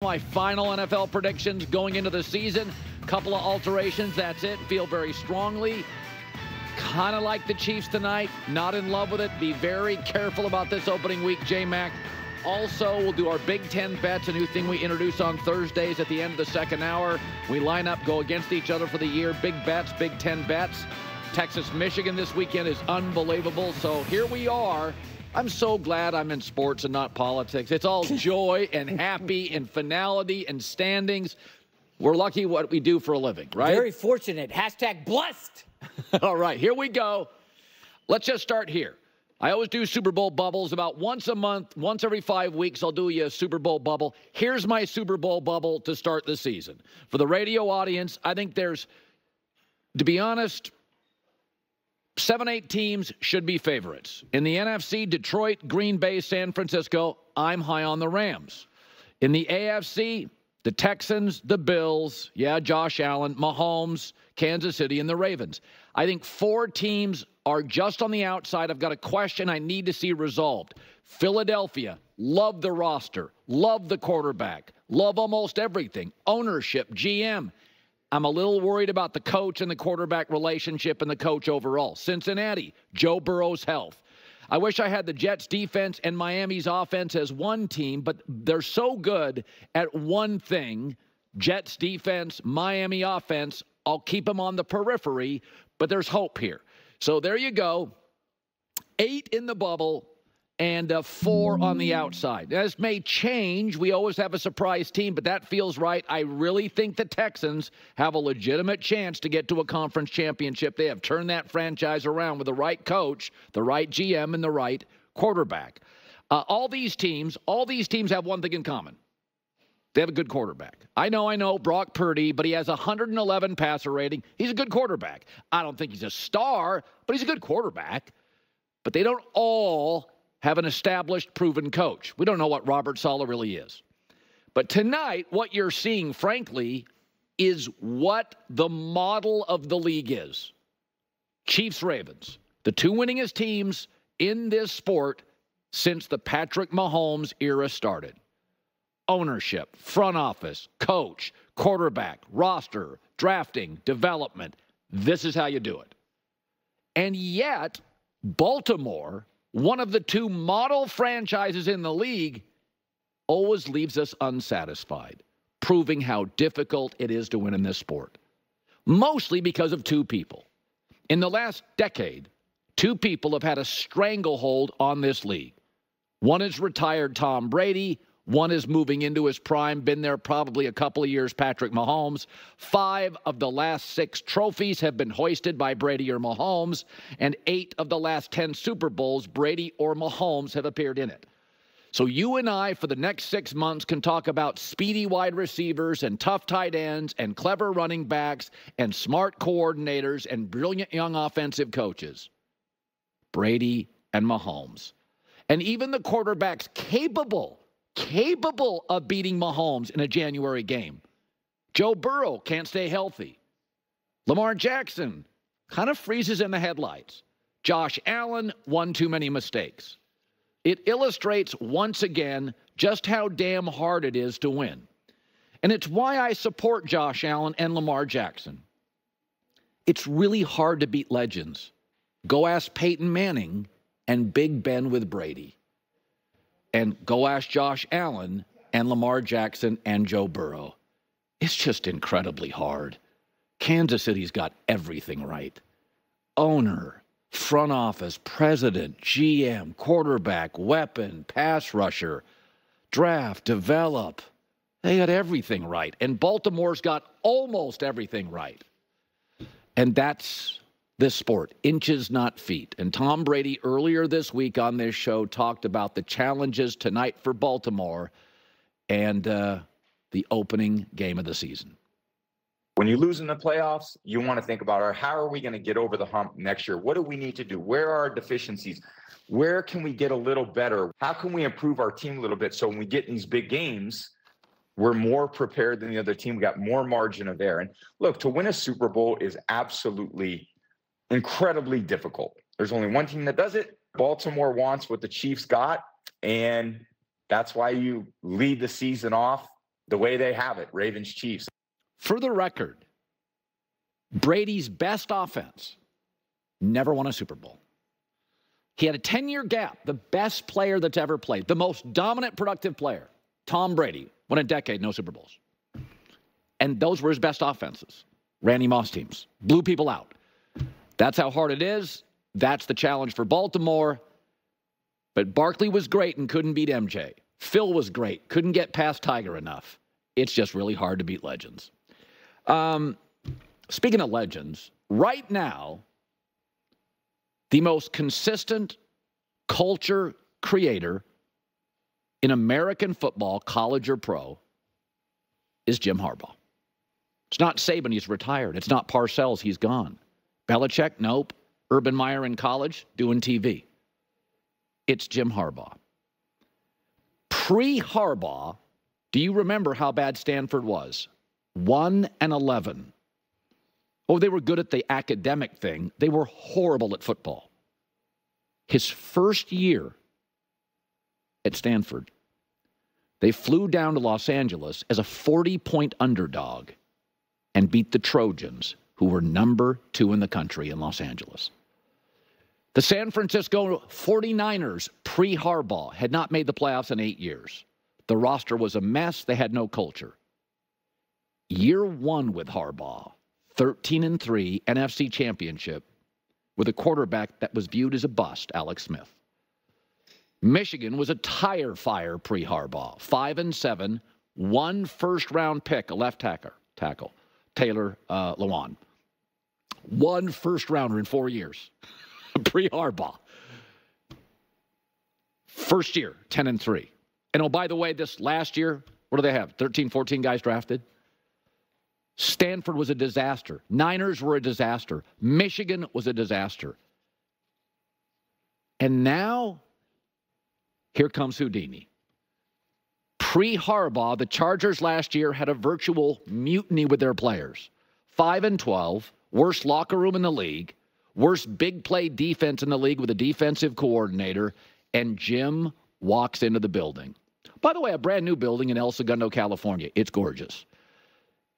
My final NFL predictions going into the season. Couple of alterations, that's it. Feel very strongly. Kind of like the Chiefs tonight. Not in love with it. Be very careful about this opening week, J-Mac. Also, we'll do our Big Ten bets, a new thing we introduce on Thursdays at the end of the second hour. We line up, go against each other for the year. Big bets, Big Ten bets. Texas-Michigan this weekend is unbelievable. So here we are. I'm so glad I'm in sports and not politics. It's all joy and happy and finality and standings. We're lucky what we do for a living, right? Very fortunate. Hashtag blessed. All right, here we go. Let's just start here. I always do Super Bowl bubbles about once a month, once every 5 weeks. I'll do you a Super Bowl bubble. Here's my Super Bowl bubble to start the season. For the radio audience, I think there's, to be honest, 7-8 teams should be favorites. In the NFC, Detroit, Green Bay, San Francisco, I'm high on the Rams. In the AFC, the Texans, the Bills, Josh Allen, Mahomes, Kansas City, and the Ravens. I think 4 teams are just on the outside. I've got a question I need to see resolved. Philadelphia, love the roster, love the quarterback, love almost everything. Ownership, GM. I'm a little worried about the coach and the quarterback relationship and the coach overall. Cincinnati, Joe Burrow's health. I wish I had the Jets' defense and Miami's offense as one team, but they're so good at one thing. Jets' defense, Miami offense, I'll keep them on the periphery, but there's hope here. So there you go. 8 in the bubble and 4 on the outside. This may change. We always have a surprise team, but that feels right. I really think the Texans have a legitimate chance to get to a conference championship. They have turned that franchise around with the right coach, the right GM, and the right quarterback. All these teams have one thing in common. They have a good quarterback. I know, Brock Purdy, but he has 111 passer rating. He's a good quarterback. I don't think he's a star, but he's a good quarterback. But they don't all have an established, proven coach. We don't know what Robert Saleh really is. But tonight, what you're seeing, frankly, is what the model of the league is. Chiefs-Ravens, the 2 winningest teams in this sport since the Patrick Mahomes era started. Ownership, front office, coach, quarterback, roster, drafting, development. This is how you do it. And yet, Baltimore, one of the 2 model franchises in the league, always leaves us unsatisfied, proving how difficult it is to win in this sport. Mostly because of 2 people. In the last decade, 2 people have had a stranglehold on this league. One is retired Tom Brady. One is moving into his prime, been there probably a couple of years, Patrick Mahomes. 5 of the last 6 trophies have been hoisted by Brady or Mahomes, and 8 of the last 10 Super Bowls, Brady or Mahomes have appeared in it. So you and I, for the next 6 months, can talk about speedy wide receivers and tough tight ends and clever running backs and smart coordinators and brilliant young offensive coaches. Brady and Mahomes. And even the quarterbacks capable of beating Mahomes in a January game. Joe Burrow can't stay healthy. Lamar Jackson kind of freezes in the headlights. Josh Allen, one too many mistakes. It illustrates once again just how damn hard it is to win. And it's why I support Josh Allen and Lamar Jackson. It's really hard to beat legends. Go ask Peyton Manning and Big Ben with Brady. And go ask Josh Allen and Lamar Jackson and Joe Burrow. It's just incredibly hard. Kansas City's got everything right. Owner, front office, president, GM, quarterback, weapon, pass rusher, draft, develop. They got everything right. And Baltimore's got almost everything right. And that's this sport, inches, not feet. And Tom Brady earlier this week on this show talked about the challenges tonight for Baltimore and the opening game of the season. When you lose in the playoffs, you want to think about how are we going to get over the hump next year? What do we need to do? Where are our deficiencies? Where can we get a little better? How can we improve our team a little bit so when we get in these big games, we're more prepared than the other team? We got more margin of error. And look, to win a Super Bowl is absolutely incredibly difficult. There's only one team that does it. Baltimore wants what the Chiefs got, and that's why you lead the season off the way they have it, Ravens, Chiefs. For the record, Brady's best offense never won a Super Bowl. He had a 10-year gap. The best player that's ever played, the most dominant, productive player, Tom Brady, won a decade, no Super Bowls. And those were his best offenses. Randy Moss teams. Blew people out. That's how hard it is. That's the challenge for Baltimore. But Barkley was great and couldn't beat MJ. Phil was great. Couldn't get past Tiger enough. It's just really hard to beat legends. Speaking of legends, right now, the most consistent culture creator in American football, college or pro, is Jim Harbaugh. It's not Saban, he's retired. It's not Parcells, he's gone. Belichick, nope. Urban Meyer in college, doing TV. It's Jim Harbaugh. Pre-Harbaugh, do you remember how bad Stanford was? 1-11. Oh, they were good at the academic thing. They were horrible at football. His first year at Stanford, they flew down to Los Angeles as a 40-point underdog and beat the Trojans, who were number 2 in the country in Los Angeles. The San Francisco 49ers, pre-Harbaugh, had not made the playoffs in 8 years. The roster was a mess. They had no culture. Year 1 with Harbaugh, 13-3, NFC Championship, with a quarterback that was viewed as a bust, Alex Smith. Michigan was a tire fire pre-Harbaugh, 5-7, 1 first-round pick, a left tackle, Taylor Lewan. 1 first-rounder in 4 years, pre-Harbaugh. First year, 10-3. And oh, by the way, this last year, what do they have? 13, 14 guys drafted? Stanford was a disaster. Niners were a disaster. Michigan was a disaster. And now, here comes Houdini. Pre-Harbaugh, the Chargers last year had a virtual mutiny with their players. 5-12, worst locker room in the league, worst big play defense in the league with a defensive coordinator, and Jim walks into the building. By the way, a brand new building in El Segundo, California. It's gorgeous.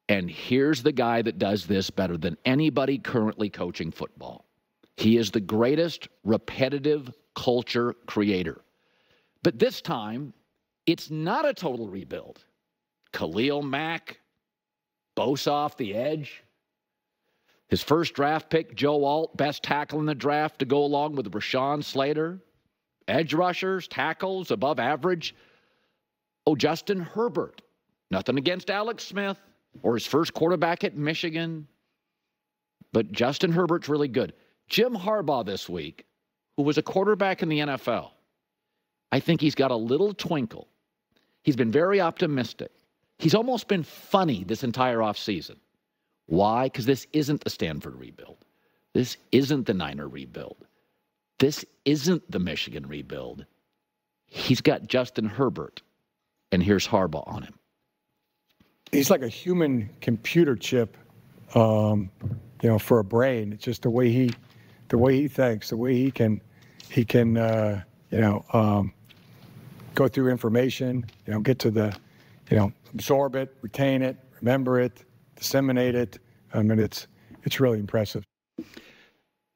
And here's the guy that does this better than anybody currently coaching football. He is the greatest repetitive culture creator. But this time, it's not a total rebuild. Khalil Mack, Bosa off the edge. His first draft pick, Joe Alt, best tackle in the draft to go along with Rashawn Slater. Edge rushers, tackles, above average. Oh, Justin Herbert. Nothing against Alex Smith or his first quarterback at Michigan. But Justin Herbert's really good. Jim Harbaugh this week, who was a quarterback in the NFL, I think he's got a little twinkle. He's been very optimistic. He's almost been funny this entire offseason. Why? Because this isn't the Stanford rebuild. This isn't the Niner rebuild. This isn't the Michigan rebuild. He's got Justin Herbert, and here's Harbaugh on him. He's like a human computer chip, for a brain. It's just the way he thinks, the way he can, go through information, get to the, absorb it, retain it, remember it, disseminate it. I mean, it's really impressive.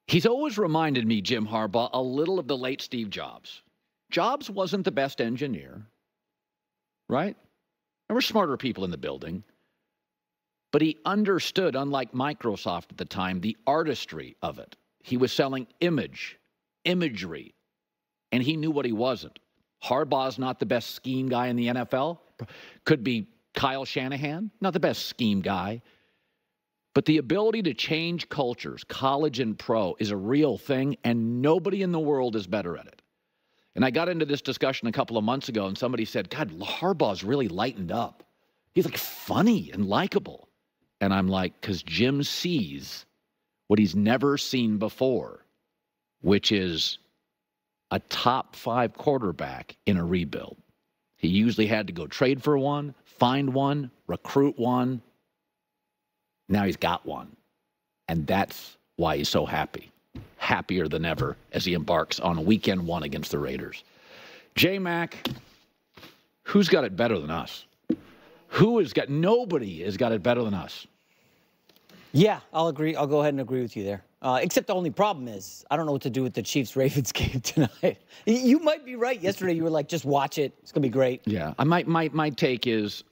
He's always reminded me, Jim Harbaugh, a little of the late Steve Jobs. Jobs wasn't the best engineer, right? There were smarter people in the building. But he understood, unlike Microsoft at the time, the artistry of it. He was selling imagery, and he knew what he wasn't. Harbaugh's not the best scheme guy in the NFL. Could be Kyle Shanahan, not the best scheme guy. But the ability to change cultures, college and pro, is a real thing, and nobody in the world is better at it. And I got into this discussion a couple of months ago, and somebody said, God, Harbaugh's really lightened up. He's like funny and likable. And I'm like, because Jim sees what he's never seen before, which is a top 5 quarterback in a rebuild. He usually had to go trade for one, find one, recruit one. Now he's got one. And that's why he's so happy. Happier than ever as he embarks on weekend 1 against the Raiders. J-Mac, who's got it better than us? Nobody has got it better than us. Yeah, I'll agree. I'll go ahead and agree with you there. Except the only problem is I don't know what to do with the Chiefs-Ravens game tonight. You might be right. Yesterday you were like, just watch it. It's going to be great. Yeah. My take is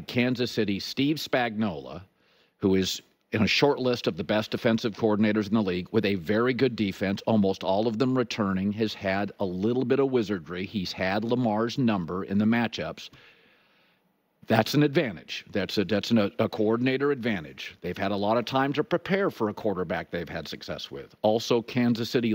Kansas City, Steve Spagnuolo, who is in a short list of the best defensive coordinators in the league with a very good defense, almost all of them returning, has had a little bit of wizardry. He's had Lamar's number in the matchups. That's an advantage. That's a coordinator advantage. They've had a lot of time to prepare for a quarterback they've had success with. Also, Kansas City